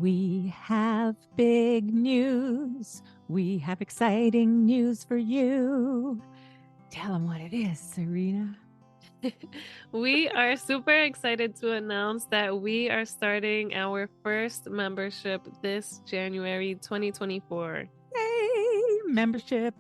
We have big news. We have exciting news for you. Tell them what it is, Serena. We are super excited to announce that we are starting our first membership this January 2024. Yay! Membership.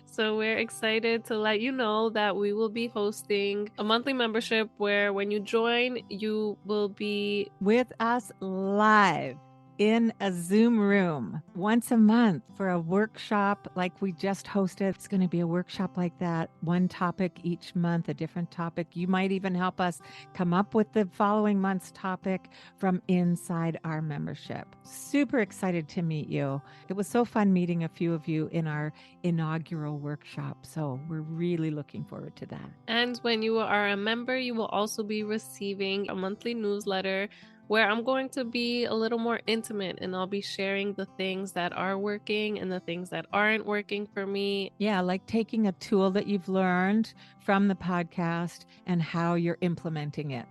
So we're excited to let you know that we will be hosting a monthly membership where when you join, you will be with us live in a Zoom room once a month for a workshop like we just hosted. It's going to be a workshop like that, one topic each month, a different topic. You might even help us come up with the following month's topic from inside our membership. Super excited to meet you. It was so fun meeting a few of you in our inaugural workshop. So we're really looking forward to that. And when you are a member, you will also be receiving a monthly newsletter where I'm going to be a little more intimate and I'll be sharing the things that are working and the things that aren't working for me. Yeah, like taking a tool that you've learned from the podcast and how you're implementing it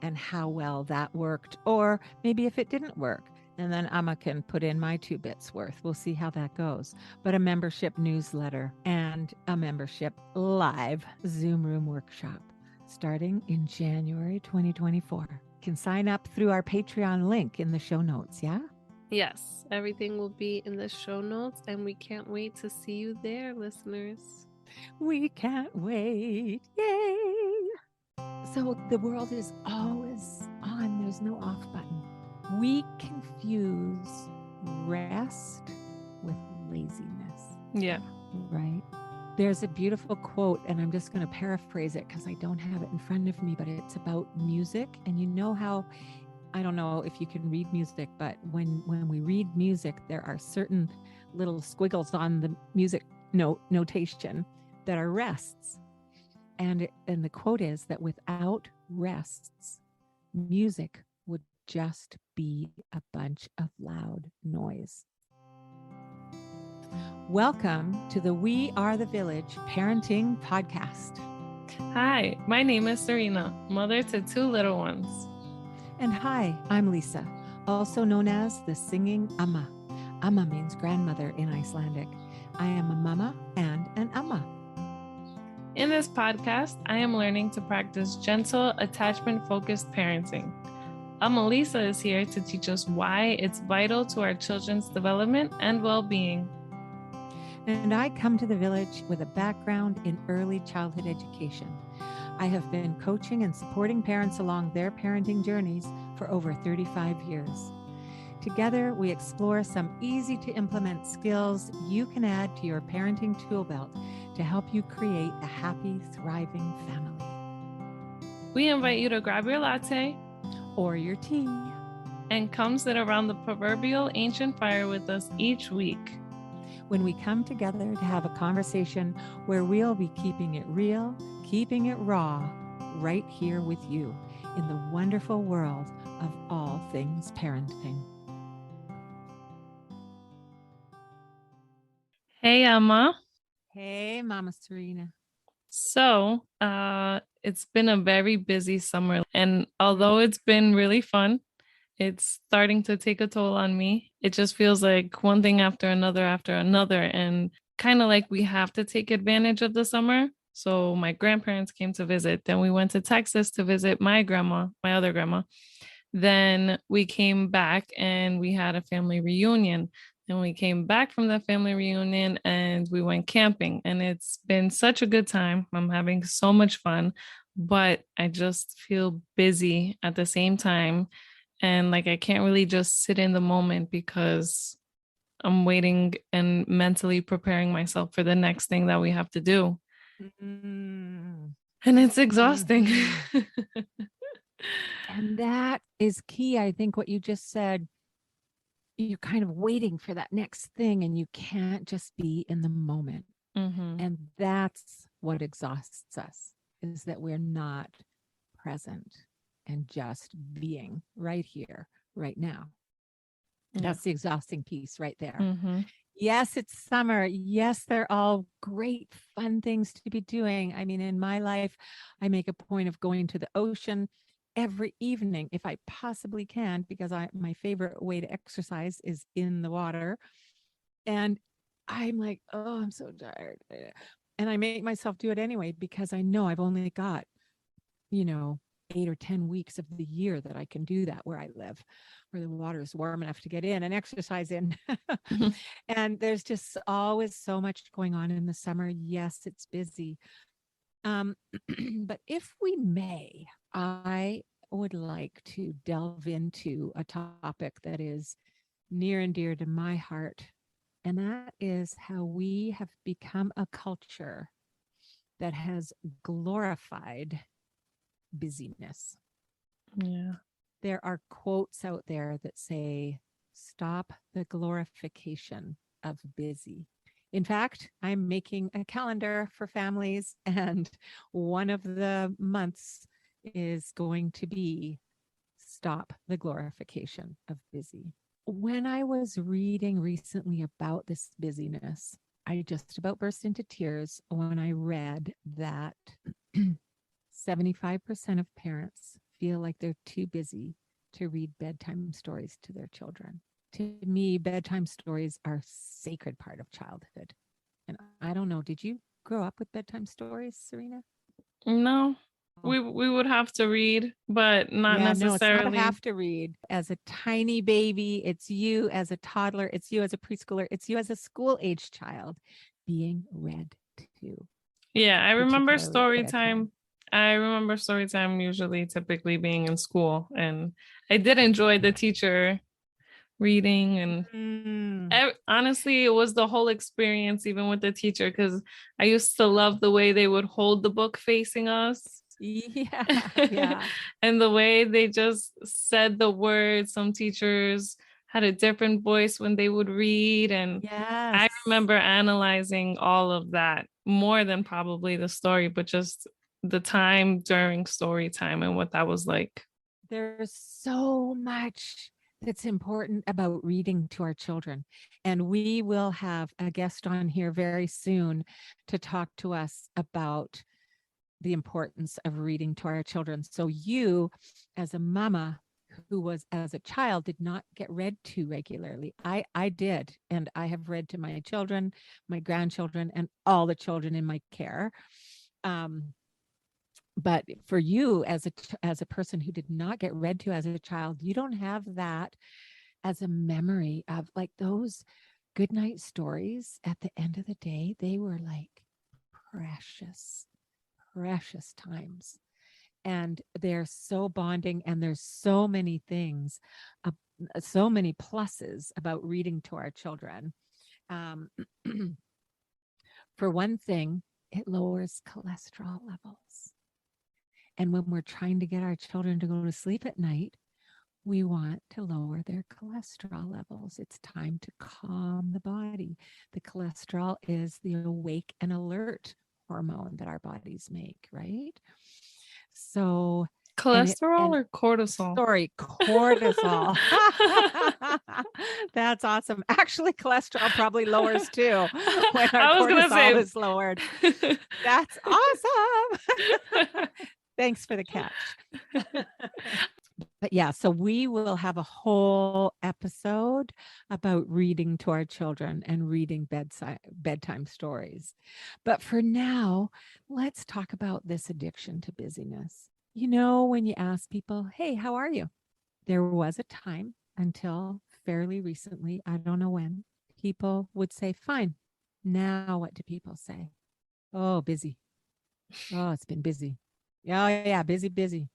and how well that worked, or maybe if it didn't work. And then Amma can put in my 2 bits worth. We'll see how that goes. But a membership newsletter and a membership live Zoom room workshop starting in January 2024. Can sign up through our Patreon link in the show notes, yeah? Yes, everything will be in the show notes, and we can't wait to see you there, listeners. We can't wait. Yay! So the world is always on, there's no off button. We confuse rest with laziness. Yeah. Right? There's a beautiful quote, and I'm just going to paraphrase it because I don't have it in front of me, but it's about music. And you know how, I don't know if you can read music, but when we read music, there are certain little squiggles on the music notation that are rests. And the quote is that without rests, music would just be a bunch of loud noise. Welcome to the We Are the Village Parenting Podcast. Hi, my name is Serena, mother to 2 little ones. And hi, I'm Lisa, also known as the Singing Amma. Amma means grandmother in Icelandic. I am a mama and an Amma. In this podcast, I am learning to practice gentle, attachment-focused parenting. Lisa is here to teach us why it's vital to our children's development and well-being. And I come to the village with a background in early childhood education. I have been coaching and supporting parents along their parenting journeys for over 35 years. Together, we explore some easy-to-implement skills you can add to your parenting tool belt to help you create a happy, thriving family. We invite you to grab your latte or your tea and come sit around the proverbial ancient fire with us each week. When we come together to have a conversation where we'll be keeping it real, keeping it raw, right here with you in the wonderful world of all things parenting. Hey, Amma. Hey, Mama Serena. So, it's been a very busy summer, and although it's been really fun, it's starting to take a toll on me. It just feels like one thing after another, and kind of like we have to take advantage of the summer. So my grandparents came to visit. Then we went to Texas to visit my grandma, my other grandma. Then we came back and we had a family reunion. Then we came back from the family reunion and we went camping. And it's been such a good time. I'm having so much fun, but I just feel busy at the same time. And like, I can't really just sit in the moment because I'm waiting and mentally preparing myself for the next thing that we have to do. Mm-hmm. And it's exhausting. Mm-hmm. And that is key. I think what you just said, you're kind of waiting for that next thing and you can't just be in the moment. Mm-hmm. And that's what exhausts us, is that we're not present and just being right here, right now. Yeah. That's the exhausting piece right there. Mm-hmm. Yes, it's summer. Yes, they're all great, fun things to be doing. I mean, in my life, I make a point of going to the ocean every evening if I possibly can, because my favorite way to exercise is in the water. And I'm like, oh, I'm so tired. And I make myself do it anyway because I know I've only got, you know, 8 or 10 weeks of the year that I can do that where I live, where the water is warm enough to get in and exercise in. And there's just always so much going on in the summer. Yes, it's busy. But if we may, I would like to delve into a topic that is near and dear to my heart. And that is how we have become a culture that has glorified busyness. Yeah. There are quotes out there that say, stop the glorification of busy. In fact, I'm making a calendar for families, and one of the months is going to be stop the glorification of busy. When I was reading recently about this busyness, I just about burst into tears when I read that 75% of parents feel like they're too busy to read bedtime stories to their children. To me, bedtime stories are a sacred part of childhood. And I don't know, did you grow up with bedtime stories, Serena? No, Oh, we would have to read, but not yeah, no, it's not a necessarily. have to read. As a tiny baby, it's you as a toddler, it's you as a preschooler, it's you as a school age child being read to, Yeah, particularly at bedtime. I remember story time usually typically being in school, and I did enjoy the teacher reading, and Mm, honestly, it was the whole experience, even with the teacher, because I used to love the way they would hold the book facing us. yeah, yeah, And the way they just said the words. Some teachers had a different voice when they would read. And I yes. remember analyzing all of that more than probably the story, but just the time during story time and what that was like. There's so much that's important about reading to our children. And we will have a guest on here very soon to talk to us about the importance of reading to our children. So you, as a mama who was as a child did not get read to regularly. I did, and I have read to my children, my grandchildren, and all the children in my care. Um, but for you as a person who did not get read to as a child, you don't have that as a memory of like those good night stories. At the end of the day, they were like precious, precious times, and they're so bonding, and there's so many things, so many pluses about reading to our children. um, for one thing, it lowers cholesterol levels. And when we're trying to get our children to go to sleep at night, we want to lower their cholesterol levels. It's time to calm the body. The cholesterol is the awake and alert hormone that our bodies make, right? So, Cholesterol and or cortisol? sorry, cortisol. That's awesome. Actually, cholesterol probably lowers too when our I was gonna cortisol say. is lowered. That's awesome. Thanks for the catch. But yeah, so we will have a whole episode about reading to our children and reading bedtime stories. But for now, let's talk about this addiction to busyness. You know, when you ask people, hey, how are you? There was a time until fairly recently, I don't know when, people would say, fine. Now, what do people say? Oh, busy. Oh, it's been busy. Oh, yeah, busy, busy.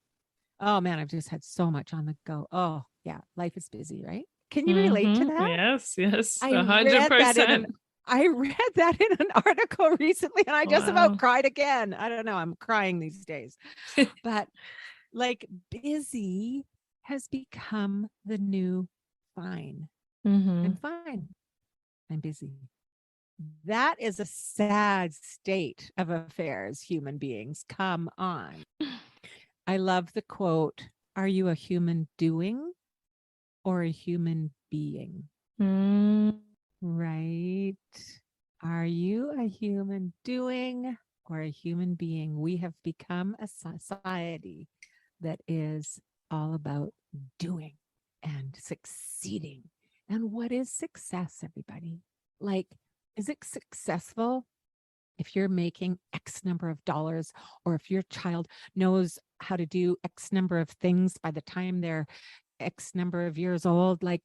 Oh man, I've just had so much on the go. Oh yeah, life is busy, right? Can you relate to that? Yes, yes, I read that in an 100%. I read that in an article recently, and I just about Wow. cried again. I don't know, I'm crying these days. But like busy has become the new fine. I'm Hmm. fine. I'm busy. That is a sad state of affairs, human beings. Come on. I love the quote, are you a human doing or a human being? Mm. Right? Are you a human doing or a human being? We have become a society that is all about doing and succeeding. And what is success, everybody? Like, is it successful if you're making X number of dollars, or if your child knows how to do X number of things by the time they're X number of years old? Like,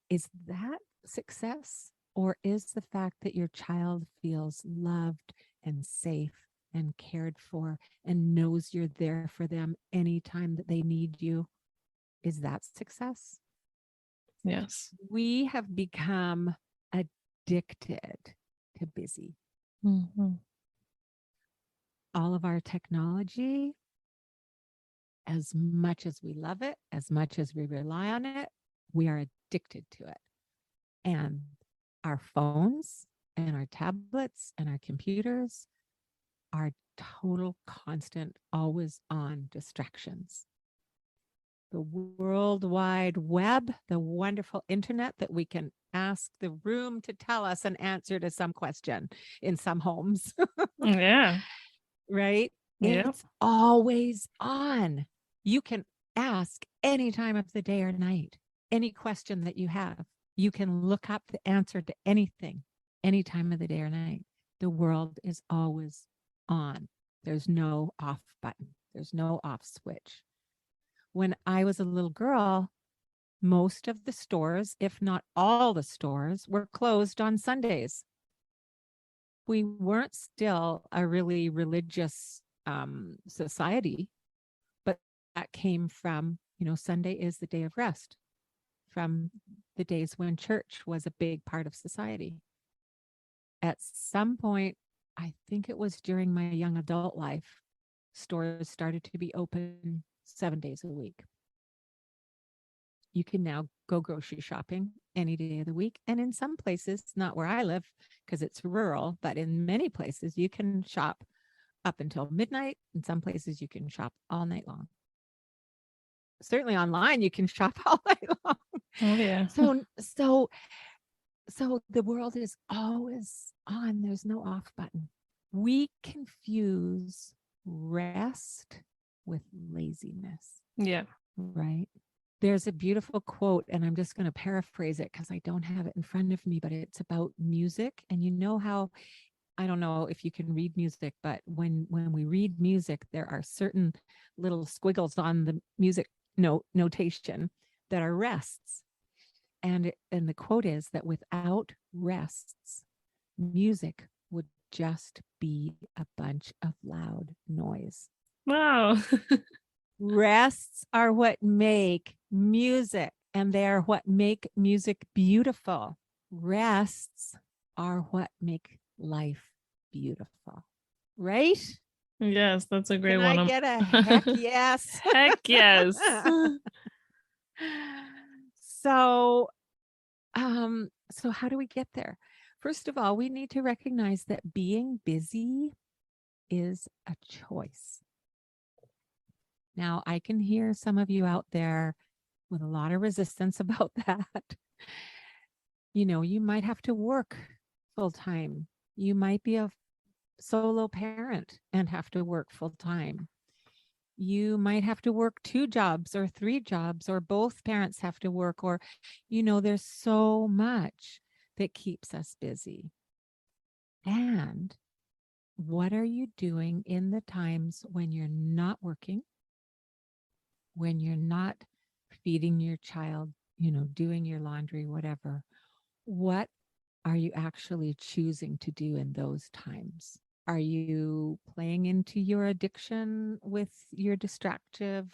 is that success? Or is the fact that your child feels loved and safe and cared for and knows you're there for them anytime that they need you? Is that success? Yes. We have become addicted to busy. Mhm. All of our technology, as much as we love it, as much as we rely on it, we are addicted to it. And our phones and our tablets and our computers are total, constant, always on distractions. The World Wide Web, the wonderful internet that we can ask the room to tell us an answer to some question in some homes, Yeah. right? Yep. It's always on. You can ask any time of the day or night, any question that you have. You can look up the answer to anything, any time of the day or night. The world is always on. There's no off button, there's no off switch. When I was a little girl, most of the stores, if not all the stores, were closed on Sundays. We weren't still a really religious society, but that came from, Sunday is the day of rest, from the days when church was a big part of society. At some point, I think it was during my young adult life, stores started to be open 7 days a week. You can now go grocery shopping any day of the week. And in some places, not where I live because it's rural, but in many places, you can shop up until midnight. In some places, you can shop all night long. Certainly online, you can shop all night long. Oh, yeah. So the world is always on. There's no off button. We confuse rest with laziness. Yeah. Right. There's a beautiful quote, and I'm just going to paraphrase it because I don't have it in front of me, but it's about music. And you know how, I don't know if you can read music, but when we read music, there are certain little squiggles on the music notation that are rests. And the quote is that without rests, music would just be a bunch of loud noise. Wow. Rests are what make music, and they are what make music beautiful. Rests are what make life beautiful. Right? Yes, that's a great Can I one. get a heck yes? Heck yes. So, so how do we get there? First of all, we need to recognize that being busy is a choice. Now, I can hear some of you out there with a lot of resistance about that. You might have to work full time. You might be a solo parent and have to work full time. You might have to work 2 jobs or 3 jobs, or both parents have to work, or, there's so much that keeps us busy. And what are you doing in the times when you're not working, when you're not feeding your child, doing your laundry, whatever? What are you actually choosing to do in those times? Are you playing into your addiction with your distractive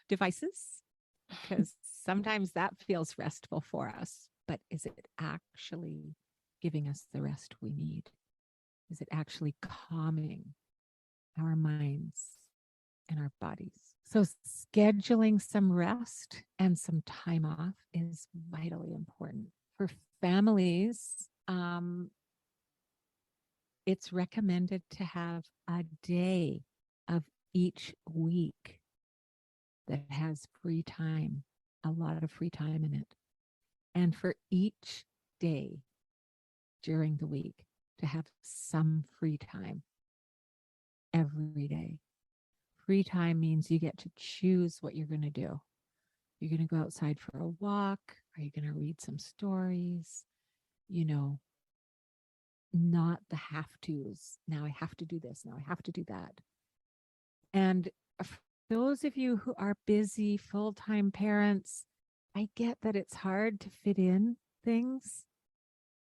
devices? Because sometimes that feels restful for us, but is it actually giving us the rest we need? Is it actually calming our minds and our bodies? So scheduling some rest and some time off is vitally important. For families, it's recommended to have a day of each week that has free time, a lot of free time in it. And for each day during the week to have some free time every day. free time means you get to choose what you're going to do. You're going to go outside for a walk. Are you going to read some stories? You know, not the have tos. Now I have to do this. Now I have to do that. And for those of you who are busy full time parents, I get that it's hard to fit in things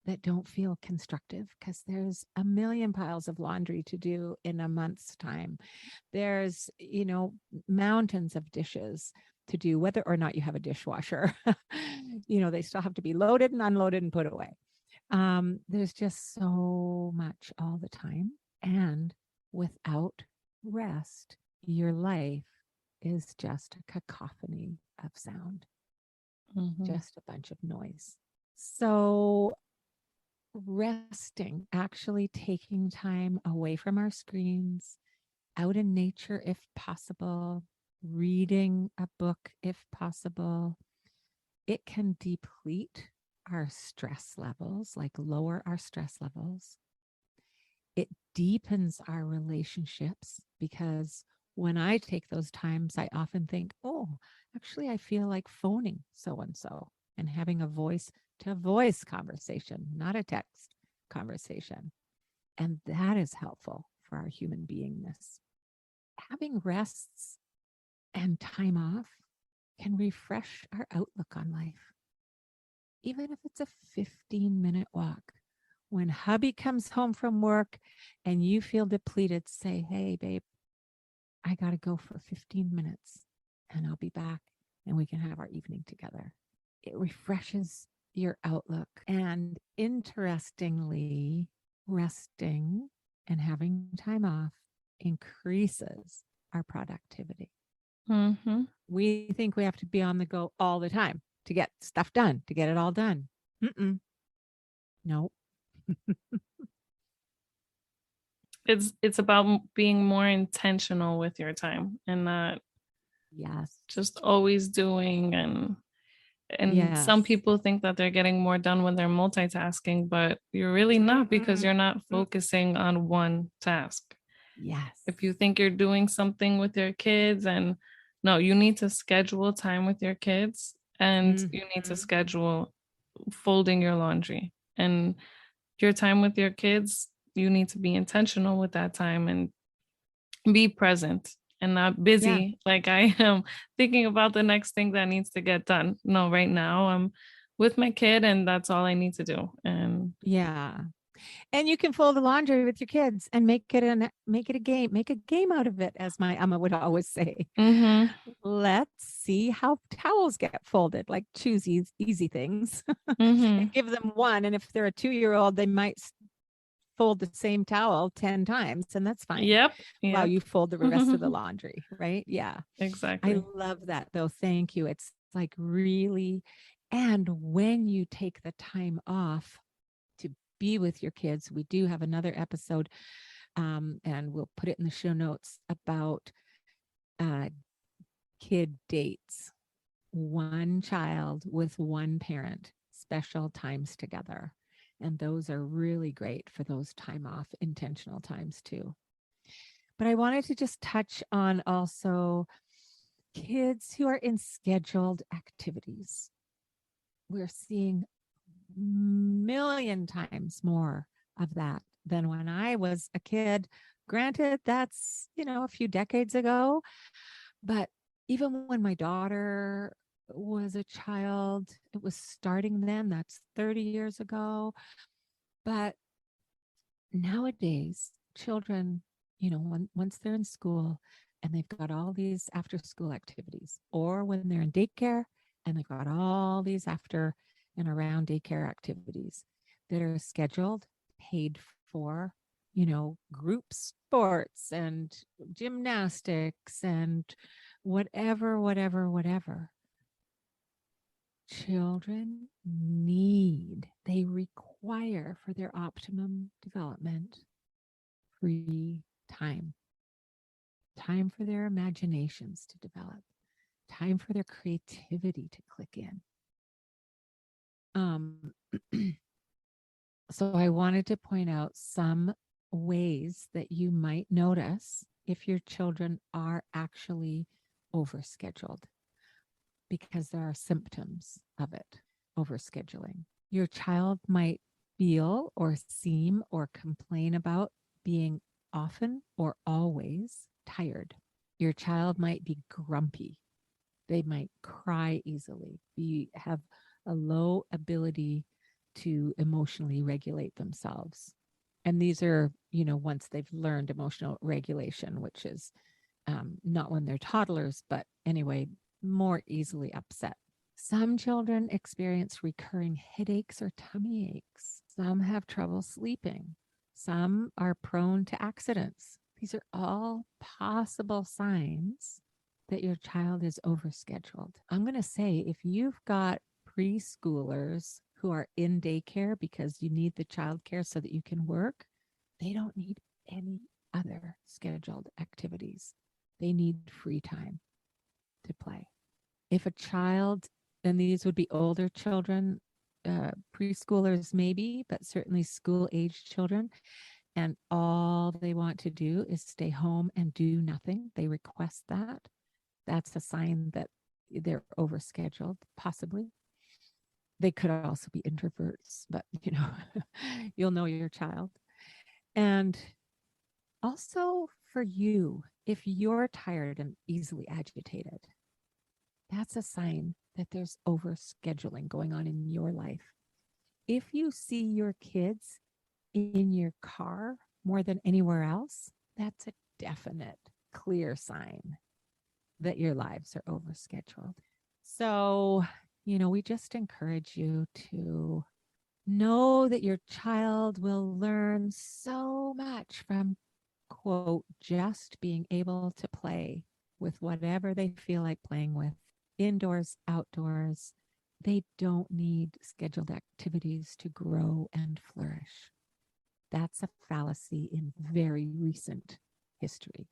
that don't feel constructive because there's a million piles of laundry to do in a month's time. There's, mountains of dishes to do, whether or not you have a dishwasher. They still have to be loaded and unloaded and put away. There's just so much all the time. And without rest, your life is just a cacophony of sound, just a bunch of noise. So resting, actually taking time away from our screens, out in nature if possible, reading a book if possible, it can deplete our stress levels, like lower our stress levels. It deepens our relationships because when I take those times, I often think, oh, actually, I feel like phoning so and so and having a voice to voice conversation, not a text conversation. And that is helpful for our human beingness. Having rests and time off can refresh our outlook on life. Even if it's a 15-minute walk. When hubby comes home from work and you feel depleted, say, hey, babe, I got to go for 15 minutes and I'll be back and we can have our evening together. It refreshes your outlook. And interestingly, resting and having time off increases our productivity. We think we have to be on the go all the time to get stuff done, to get it all done. No. It's about being more intentional with your time and not just always doing and some people think that they're getting more done when they're multitasking, but you're really not because you're not focusing on one task. If you think you're doing something with your kids, and no, you need to schedule time with your kids and you need to schedule folding your laundry, and your time with your kids, you need to be intentional with that time and be present and not busy like I am thinking about the next thing that needs to get done. No, right now I'm with my kid and that's all I need to do. And and you can fold the laundry with your kids and make it a game, make a game out of it, as my Amma would always say. Let's see how towels get folded, like choose easy things and give them one. And if they're a 2-year-old, they might fold the same towel 10 times, and that's fine. While you fold the rest of the laundry, right? Yeah, exactly. I love that though. Thank you. It's like really, and when you take the time off to be with your kids, we do have another episode, and we'll put it in the show notes about kid dates. One child with one parent, special times together. And those are really great for those time off, intentional times too. But I wanted to just touch on also kids who are in scheduled activities. We're seeing a million times more of that than when I was a kid. Granted, that's, a few decades ago, but even when my daughter was a child, it was starting then. That's 30 years ago. But nowadays, children, once they're in school and they've got all these after school activities, or when they're in daycare and they've got all these after and around daycare activities that are scheduled, paid for, group sports and gymnastics and whatever. Children they require for their optimum development free time for their imaginations to develop, time for their creativity to click in. So I wanted to point out some ways that you might notice if your children are actually overscheduled because there are symptoms of it, overscheduling. Your child might feel or seem or complain about being often or always tired. Your child might be grumpy. They might cry easily, have a low ability to emotionally regulate themselves. And these are, once they've learned emotional regulation, which is not when they're toddlers, but anyway, more easily upset. Some children experience recurring headaches or tummy aches. Some have trouble sleeping. Some are prone to accidents. These are all possible signs that your child is overscheduled. I'm going to say if you've got preschoolers who are in daycare because you need the childcare so that you can work, they don't need any other scheduled activities. They need free time to play. If a child, and these would be older children, preschoolers maybe, but certainly school age children, and all they want to do is stay home and do nothing, they request that. That's a sign that they're overscheduled, possibly. They could also be introverts, but you'll know your child. And also for you, if you're tired and easily agitated, that's a sign that there's overscheduling going on in your life. If you see your kids in your car more than anywhere else, that's a definite, clear sign that your lives are overscheduled. So, we just encourage you to know that your child will learn so much from, quote, just being able to play with whatever they feel like playing with, indoors, outdoors. They don't need scheduled activities to grow and flourish. That's a fallacy in very recent history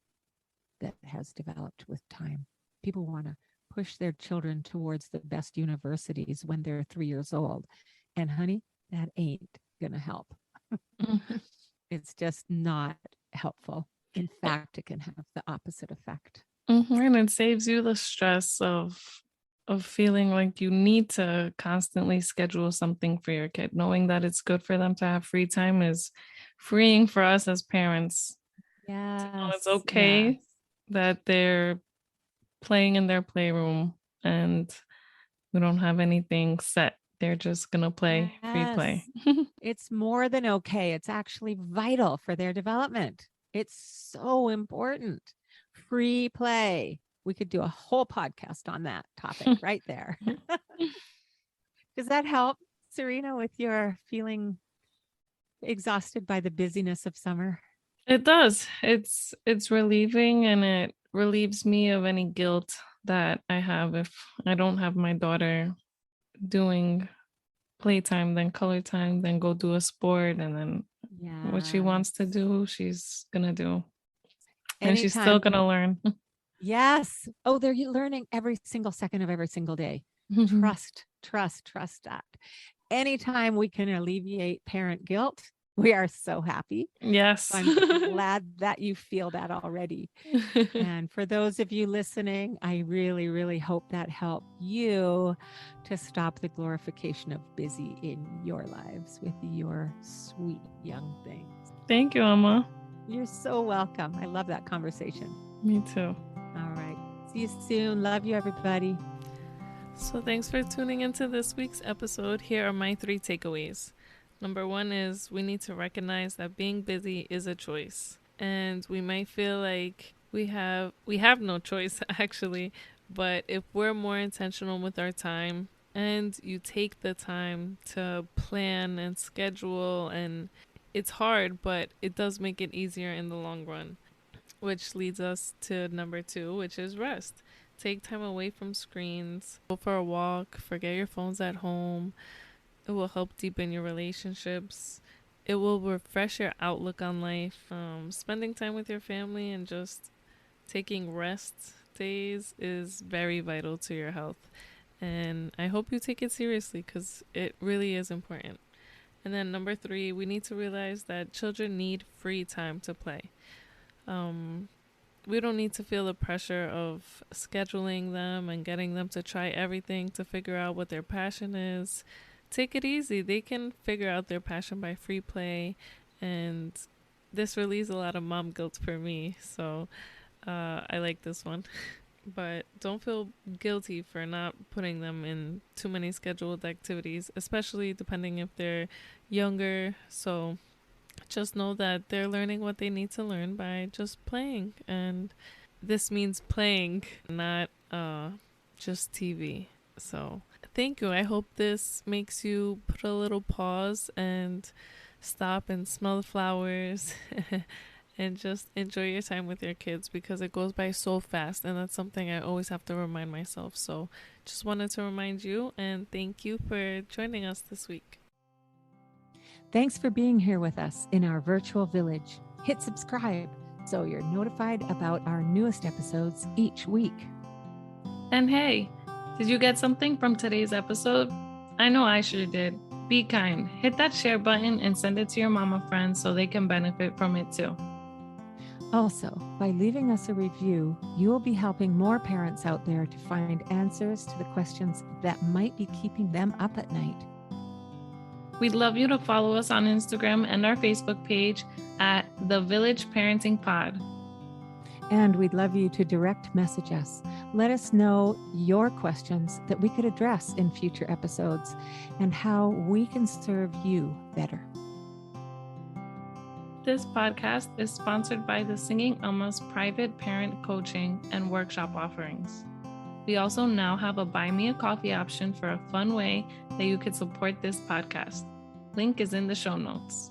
that has developed with time. People want to push their children towards the best universities when they're 3 years old. And honey, that ain't going to help. It's just not helpful. In fact, it can have the opposite effect. And it saves you the stress of feeling like you need to constantly schedule something for your kid. Knowing that it's good for them to have free time is freeing for us as parents. Yes. To know it's okay that they're playing in their playroom and we don't have anything set. They're just going to play, free play. It's more than okay. It's actually vital for their development. It's so important. Free play. We could do a whole podcast on that topic right there. Does that help, Serena, with your feeling exhausted by the busyness of summer? It does. It's relieving, and it relieves me of any guilt that I have if I don't have my daughter doing playtime, then color time, then go do a sport, and then what she wants to do, she's gonna do. And she's still gonna learn. Yes. Oh, they're learning every single second of every single day. Trust that. Anytime we can alleviate parent guilt, we are so happy. Yes. So I'm glad that you feel that already. And for those of you listening, I really, really hope that helped you to stop the glorification of busy in your lives with your sweet young things. Thank you, Emma. You're so welcome. I love that conversation. Me too. All right. See you soon. Love you, everybody. So thanks for tuning into this week's episode. Here are my 3 takeaways. Number 1 is we need to recognize that being busy is a choice. And we might feel like we have no choice actually, but if we're more intentional with our time and you take the time to plan and schedule, and it's hard, but it does make it easier in the long run. Which leads us to number 2, which is rest. Take time away from screens. Go for a walk. Forget your phones at home. It will help deepen your relationships. It will refresh your outlook on life. Spending time with your family and just taking rest days is very vital to your health. And I hope you take it seriously because it really is important. And then number 3, we need to realize that children need free time to play. we don't need to feel the pressure of scheduling them and getting them to try everything to figure out what their passion is. Take it easy. They can figure out their passion by free play, and this relieves a lot of mom guilt for me. So I like this one. But don't feel guilty for not putting them in too many scheduled activities, especially depending if they're younger. So just know that they're learning what they need to learn by just playing. And this means playing, not just TV. So thank you. I hope this makes you put a little pause and stop and smell the flowers and just enjoy your time with your kids, because it goes by so fast, and that's something I always have to remind myself. So just wanted to remind you, and thank you for joining us this week. Thanks for being here with us in our virtual village. Hit subscribe so you're notified about our newest episodes each week. And hey, did you get something from today's episode? I know I sure did. Be kind. Hit that share button and send it to your mama friends so they can benefit from it too. Also, by leaving us a review, you will be helping more parents out there to find answers to the questions that might be keeping them up at night. We'd love you to follow us on Instagram and our Facebook page at The Village Parenting Pod. And we'd love you to direct message us. Let us know your questions that we could address in future episodes and how we can serve you better. This podcast is sponsored by the Singing Alma's private parent coaching and workshop offerings. We also now have a Buy Me a Coffee option for a fun way that you could support this podcast. Link is in the show notes.